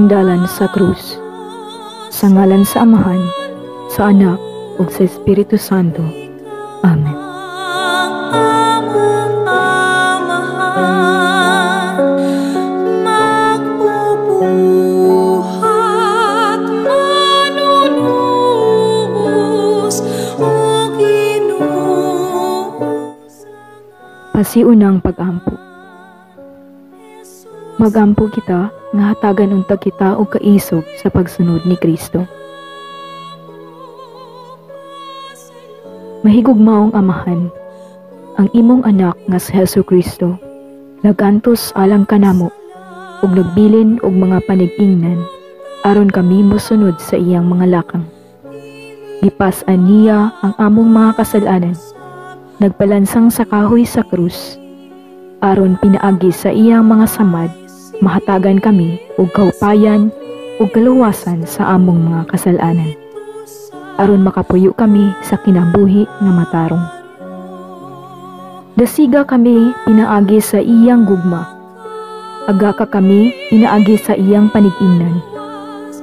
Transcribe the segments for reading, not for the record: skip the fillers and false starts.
ining dalan sa krus. Sa ngalan sa Amahan, sa Anak, ug sa Espiritu Santo. Amen. Pasiunang pag-ampo. Magampo kita nga hatagan unta kita og kaisog sa pagsunod ni Kristo. Mahigugmaong Amahan, ang imong anak nga si Jesucristo nagantos alang kanamo ug nagbilin og mga panig-ingnan aron kami mosunod sa iyang mga lakang. Gipas-an niya ang among mga kasalanan, nagpalansang sa kahoy sa krus aron pinaagi sa iyang mga samad, mahatagan kami og kaupayan ug kaluwasan sa among mga kasalanan, aron makapuyo kami sa kinabuhi nga matarong. Dasiga kami pinaagi sa iyang gugma, aga ka kami pinaagi sa iyang panig-ingnan.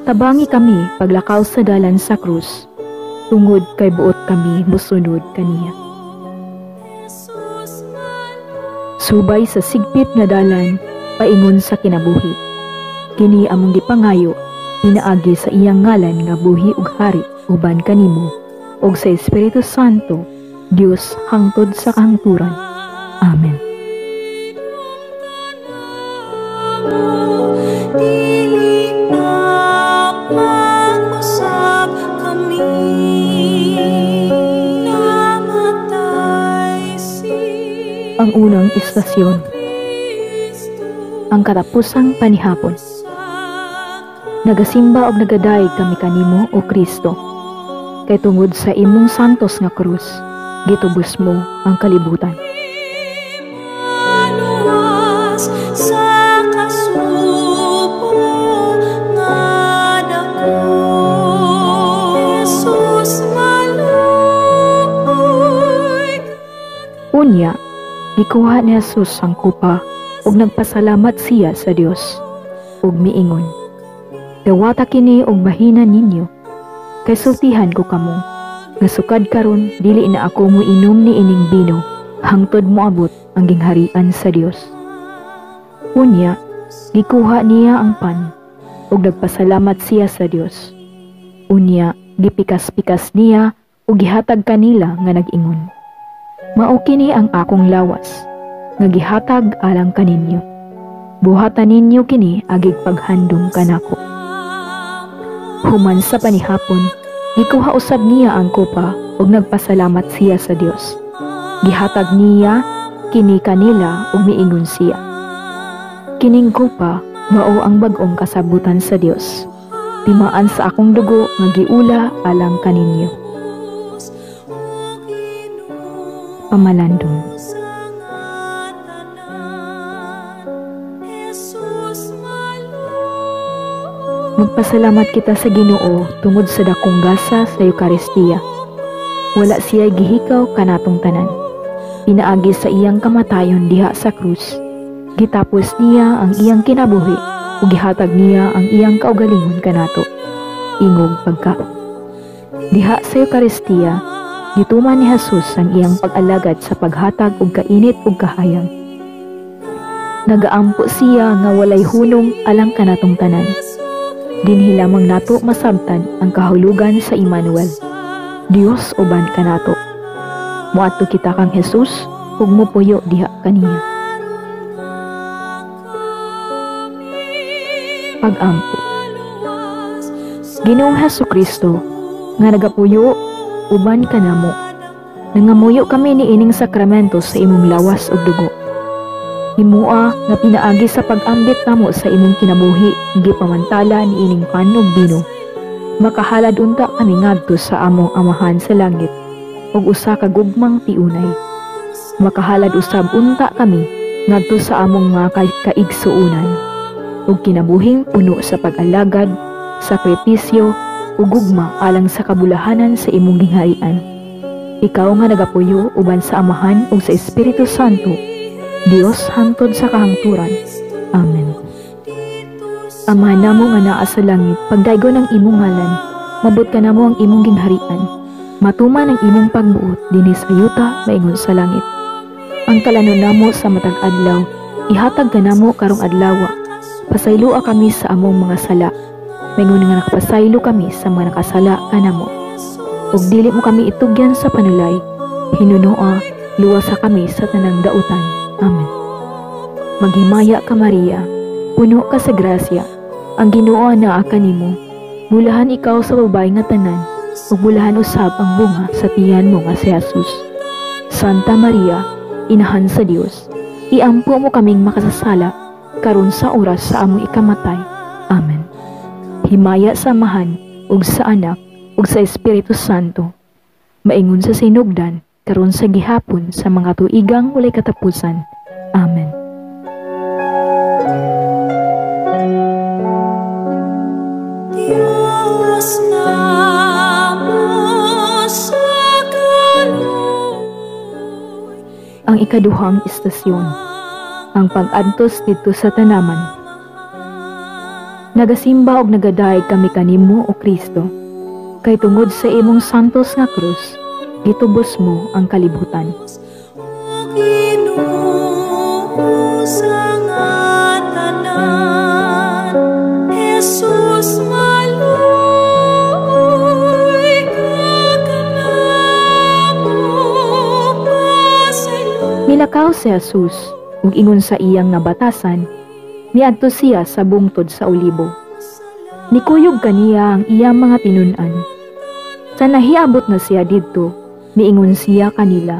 Tabangi kami paglakaw sa dalan sa krus, tungod kay buot kami mosunod kaniya. Subay sa sigpit nga dalan paingon sa kinabuhi, kini among gipangayo pinaagi sa iyang ngalan nga buhi ug hari uban kanimo ug sa Espiritu Santo, Dios hangtod sa kahangturan. Amen. Ang unang istasyon. Ang katapusang panihapon. Nagasimba og nagadayeg kami kanimo o Kristo, kay tungod sa imong santos nga krus, gitubos mo ang kalibutan. Unya, gikuha ni Jesus ang kupa ug nagpasalamat siya sa Dios ug miingon, "Dawata kini og bahina ninyo, kay sultihan ko kamo, nga sukad karon dili na ako moinom ni ining bino hangtod moabot ang gingharian sa Dios." Unya, gikuha niya ang pan ug nagpasalamat siya sa Dios. Unya, gipikas-pikas niya ug gihatag kanila nga nag-ingon, "Mao kini ang akong lawas nga gihatag alang kaninyo. Buhatan ninyo kini agig paghandom kanako." Human sa panihapon, gikuha usab niya ang kopa ug nagpasalamat siya sa Dios. Gihatag niya kini kanila ug miingon siya, "Kining kopa mao ang bag-ong kasabutan sa Dios. Timaan sa akong dugo nga giula alang kaninyo." Pamalandong. Magpasalamat kita sa Ginoo tungod sa dakong gasa sa Eucharistia. Wala siya gihikaw kanatong tanan. Pinaagi sa iyang kamatayon diha sa krus. Gitapos niya ang iyang kinabuhi ug gihatag niya ang iyang kaugalingon kanato. Ingog pagkaon. Diha sa Eucharistia, gituman ni Jesus ang iyang pag-alagad sa paghatag og kainit ug kahayag. Nagaampo siya nga walay hunong alang kanatong tanan. Dinhi lamang nato masabtan ang kahulugan sa Emmanuel, Dios uban kanato. Muadto kita kang Jesus ug mopuyo diha kaniya. Pag-ampo. Ginoong Jesucristo nga nagapuyo uban kanamo, nangamuyo kami ni ining sakramento sa imong lawas ug dugo. Himua nga pinaagi sa pag-ambit namo sa imong kinabuhi, gipamantala ni ining pan ug bino. Makahalad unta kami ngadto sa among Amahan sa langit ug usa ka gugmang tiunay. Makahalad usab unta kami ngadto sa among mga kaigsuonan ug kinabuhing puno sa pag-alagad, sakripisyo ug gugma alang sa kabulahanan sa imong gingharian. Ikaw nga nagapuyo uban sa Amahan ug sa Espiritu Santo, Dios hangtod sa kahangturan. Amen. Amahan namo nga naa sa langit, pagdaygon ang imong ngalan, mabot ka namo ang imong gingharian, matuman ang imong pagbuot dinhi sa yuta maingon sa langit. Ang kalanon namo sa matag adlaw, ihatag ka namo karong adlawa. Pasayloa kami sa among mga sala, maingon nga nakapasaylo kami sa mga nakasala kanamo. Ug dili mo kami itugyan sa panulay, hinunoa luwasa kami sa tanang dautan. Amen. Maghimaya ka Maria, puno ka sa grasya, ang Ginoo naa kanimo. Bulahan ikaw sa babae nga tanan, ug bulahan usab ang bunga sa tiyan mo nga si Jesus. Santa Maria, Inahan sa Dios, iampo mo kaming makasasala karon sa oras sa among ikamatay. Amen. Himaya sa Amahan ug sa Anak ug sa Espiritu Santo, maingon sa sinugdan karon sa gihapon sa mga tuigang walay katapusan. Amen. Diyos namo sa kaluoy. Ang ikaduhang istasyon, ang pag-adtos dito sa tanaman. Nagasimba og nagadayeg kami kanimo o Kristo, kay tungod sa imong santos nga krus, gitubos mo ang kalibutan. Ginoo sa ngatanan, Jesus maluoy ka kanamo pasaylo. Nilakaw si Jesus, ug ingon sa iyang nabatasan, miadto siya sa bungtod sa olibo. Nikuyog kaniya ang iyang mga tinun-an. Sa nahiabot na siya didto, miingon siya kanila,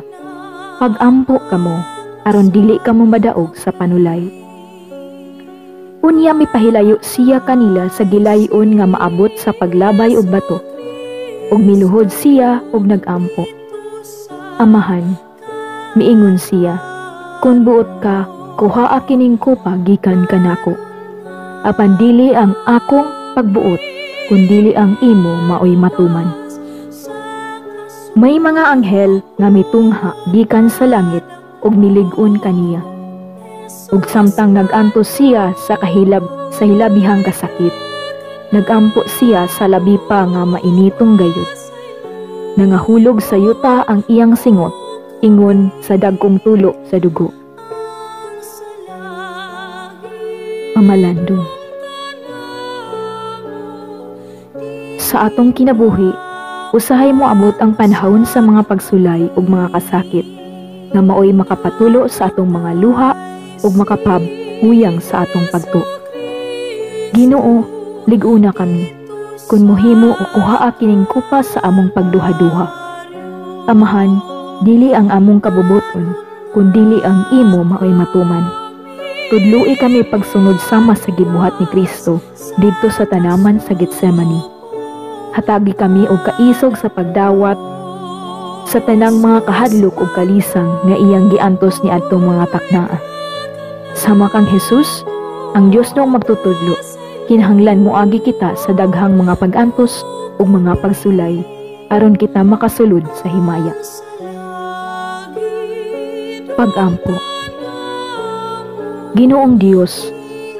"Pag-ampo kamo, aron dili kamo madaog sa panulay." Unya mipahilayo siya kanila sa gilayon nga maabot sa paglabay og bato, ug miluhod siya ug nag-ampo. "Amahan," miingon siya, "kun buot ka, kuhaa kining kopa gikan kanako. Apan dili ang akong pagbuot, kundili ang imo maoy matuman." May mga anghel nga mitungha gikan sa langit ug milig-on kaniya. Ug samtang nag-antos siya sa hilabihang kasakit, nag-ampo siya sa labi pa nga mainitong gayud. Nangahulog sa yuta ang iyang singot, ingon sa dagkong tulo sa dugo. Pamalandong. Sa atong kinabuhi, usahay mo abot ang panahon sa mga pagsulay ug mga kasakit, nga maoy makapatulo sa atong mga luha ug makapabuyang sa atong pagtuo. Ginoo, lig-una kami, kun mohimo o kuhaa kining kupa sa among pagduha-duha. Amahan, dili ang among kabubuton, kundili ang imo maoy matuman. Tudloi kami pagsunod sama sa gibuhat ni Kristo didto sa tanaman sa Getsemani. Hatagi kami og kaisog sa pagdawat sa tanang mga kahadlok ug kalisang nga iyang giantos ni adtong mga taknaan. Sama kang Jesus, ang Dios nung magtutudlo, kinahanglan moagi kita sa daghang mga pag-antos ug mga pagsulay aron kita makasulod sa himaya. Pag-ampo. Ginoong Dios,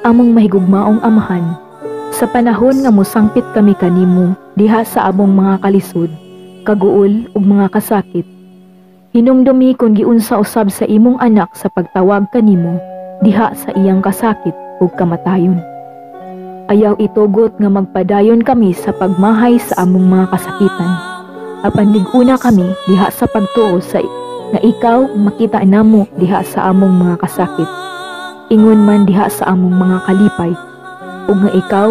among mahigugmaong Amahan, sa panahon nga mosangpit kami kanimo diha sa among mga kalisod, kaguol ug mga kasakit, hinumdumi kung giunsa usab sa imong anak sa pagtawag kanimo diha sa iyang kasakit ug kamatayon. Ayaw itugot nga magpadayon kami sa pagmahay sa among mga kasakitan, apan lig-una kami diha sa pagtuo sa nga ikaw makita namo diha sa among mga kasakit, ingon man diha sa among mga kalipay, ug nga ikaw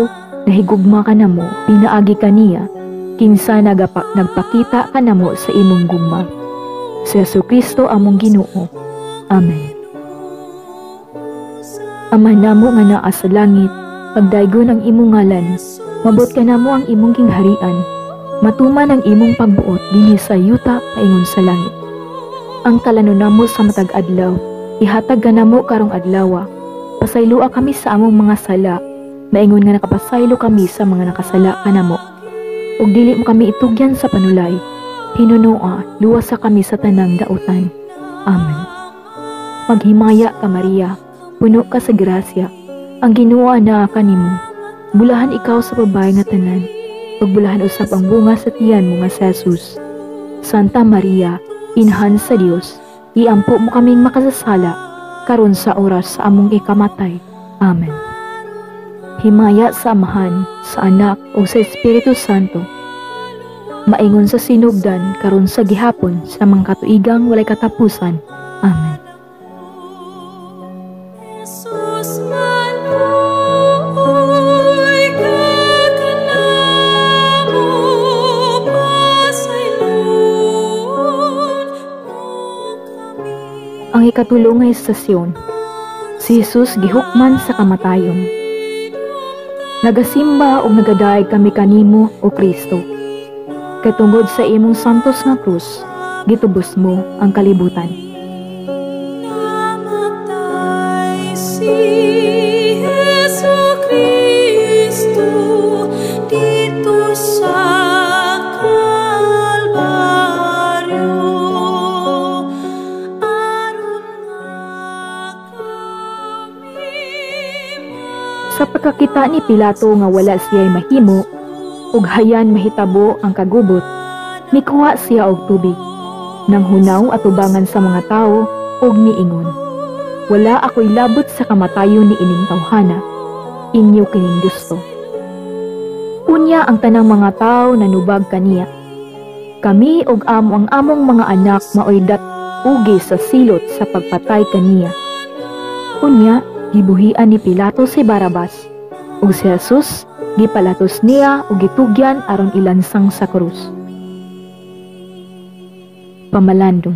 nahigugma ka namo pinaagi kaniya kinsa nagpakita ka namo sa imong gugma. Sa Jesucristo among Ginoo. Amen. Ama namo nga naa sa langit, pagdaygon ang imong ngalan, mabot ka namo ang imong gingharian, matuman ang imong pagbuot dinhi sa yuta paingon sa langit. Ang kalanon namo sa matag adlaw, ihatag ka namo karong adlawa. Pasayloa kami sa among mga sala, maingon nga nakapasaylo kami sa mga nakasala kanamo. Ug dili mo kami itugyan sa panulay, hinunoa luwasa kami sa tanang dautan. Amen. Maghimaya ka Maria, puno ka sa grasya, ang Ginoo naa kanimo. Bulahan ikaw sa babae nga tanan, ug bulahan usab ang bunga sa tiyan mo nga si Jesus. Santa Maria, Inahan sa Dios, iampo mo kaming makasasala, karon sa oras sa among ikamatay. Amen. Himaya sa Amahan, sa Anak, ug sa Espiritu Santo, maingon sa sinugdan karon sa gihapon sa mga katuigang walay katapusan. Amen. Jesus Manoy kakanamo pasaylon mo kami. Ang ikatulong nga estasyon, si Jesus gihukman sa kamatayon. Nagasimba o nagadaig kami kanimo o Kristo. Kay tungod sa imong santos nga krus, gitubos mo ang kalibutan. Namatay si Jesucristo dito sa Kalbaryo, aron nga kami Sa pagkakita ni Pilato nga wala siya'y mahimo, ug hayan mahitabo ang kagubot, mikuha siya og tubig. Nang hunaw at ubangan sa mga tao, ug miingon, wala ako'y labot sa kamatayon ni ining tawhana, inyo kining gusto. Unya ang tanang mga tao nanubag kaniya. Kami ug amo ang among mga anak maoy ugi sa silot sa pagpatay kaniya. Unya, gibuhian ni Pilato si Barabas, ug si Jesus gipalatos niya ug gitugyan aron ilansang sa krus. Pamalandong.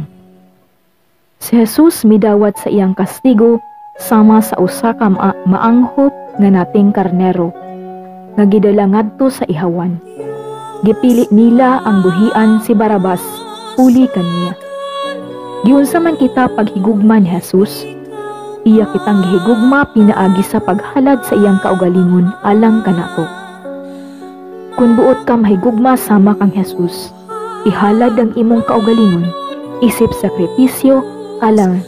Si Jesus midawat sa iyang kastigo sama sa usa ka maanghop nga nating karnero nga gidala ngadto sa ihawan. Gipili nila ang buhian si Barabas uli kaniya. Giunsa man kita paghigugma ni Jesus, iya kitang gihigugma pinaagi sa paghalad sa iyang kaugalingon alang kanato. Kung buot ka mahigugma sama kang Jesus, ihalad ang imong kaugalingon, isip sakripisyo alang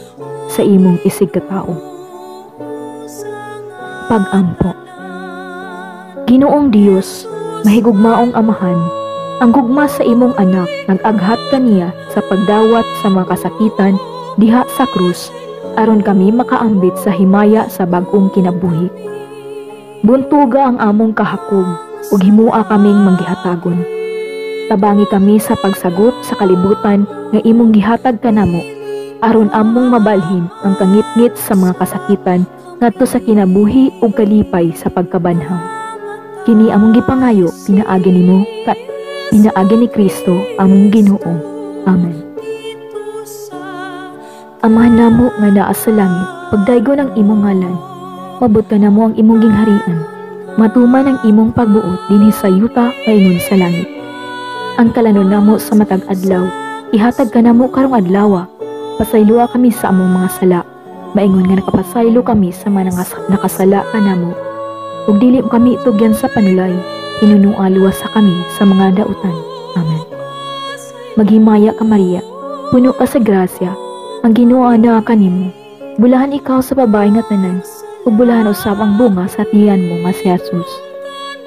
sa imong isig katao. Pag-ampo. Ginoong Dios, mahigugmaong Amahan, ang gugma sa imong anak nag-aghat kaniya sa pagdawat sa mga kasakitan diha sa krus, aron kami makaambit sa himaya sa bag-ong kinabuhi. Buntuga ang among kahakog, ug himua kaming manggihatagon. Tabangi kami sa pagsagop sa kalibutan nga imong gihatag kanamo, aron among mabalhin ang kangitngit sa mga kasakitan ngadto sa kinabuhi ug kalipay sa pagkabanhaw. Kini among gipangayo pinaagi nimo pinaagi ni Kristo among Ginoo. Amen. Amahan namo nga naa sa langit, pagdaygon ang imong ngalan, mabot ka namo ang imong gingharian, matuman ang imong pagbuot dinhi sa yuta paingon sa langit. Ang kalanon namo sa matag adlaw, ihatag ka namo karong adlaw, pasaylua kami sa among mga sala, maingon nga nakapasaylo kami sa mga nakasala kanamo, ug dili mo kami itugyan sa panulay, hinunua luwas sa kami sa mga dautan. Amen. Maghimaya ka Maria, puno ka sa grasya, ang Ginoo na kanimo, bulahan ikaw sa babae nga tanan, ug bulahan usab ang bunga sa tiyan mo nga si Jesus.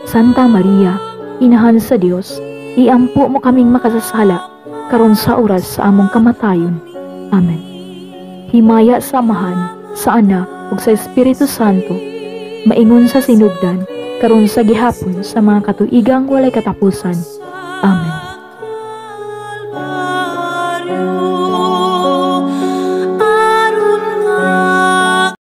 Santa Maria, Inahan sa Dios, iampo mo kaming makasasala, karon sa oras sa among kamatayon. Amen. Himaya sa Amahan, sa Anak, ug sa Espiritu Santo, maingon sa sinugdan, karon sa gihapon sa mga katuigang walay katapusan. Amen.